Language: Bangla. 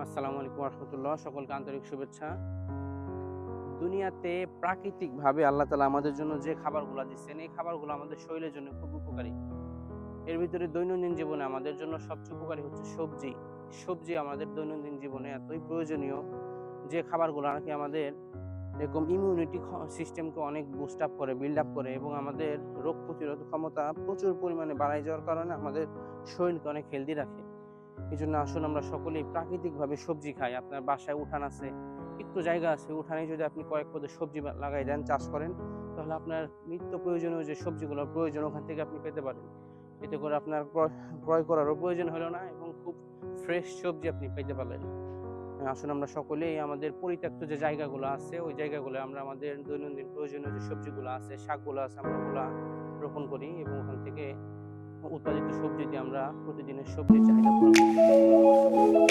আসসালামু আলাইকুম রহমতুল্লাহ, সকলকে আন্তরিক শুভেচ্ছা। দুনিয়াতে প্রাকৃতিকভাবে আল্লাহ তাআলা আমাদের জন্য যে খাবারগুলো দিচ্ছেন, এই খাবারগুলো আমাদের শরীরের জন্য খুব উপকারী। এর ভিতরে দৈনন্দিন জীবনে আমাদের জন্য সবচেয়ে উপকারী হচ্ছে সবজি। সবজি আমাদের দৈনন্দিন জীবনে এতই প্রয়োজনীয় যে খাবারগুলো নাকি আমাদের এরকম ইমিউনিটি সিস্টেমকে অনেক বুস্ট আপ করে, বিল্ড আপ করে এবং আমাদের রোগ প্রতিরোধ ক্ষমতা প্রচুর পরিমাণে বাড়ায় যাওয়ার কারণে আমাদের শরীরকে অনেক হেলদি রাখে। এজন্য আসুন আমরা সকলেই প্রাকৃতিকভাবে সবজি খাই। আপনার বাসায় উঠান আছে, একটু জায়গা আছে, উঠানে যদি আপনি কয়েক পদের সবজি লাগাই দেন, চাষ করেন, তাহলে আপনার নিত্য প্রয়োজনীয় যে সবজিগুলোর প্রয়োজন ওখান থেকে আপনি পেতে পারেন। এতে করে আপনার ক্রয় করারও প্রয়োজন হলো না এবং খুব ফ্রেশ সবজি আপনি পেতে পারলেন। আসুন আমরা সকলেই আমাদের পরিত্যক্ত যে জায়গাগুলো আছে, ওই জায়গাগুলো আমরা আমাদের দৈনন্দিন প্রয়োজনীয় যে সবজিগুলো আছে, শাকগুলো আছে, আমরা ওগুলা রোপণ করি এবং ওখান থেকে উৎপাদিত সবজি দিয়ে আমরা প্রতিদিনের সবজির চাহিদা পূরণ করতে পারি।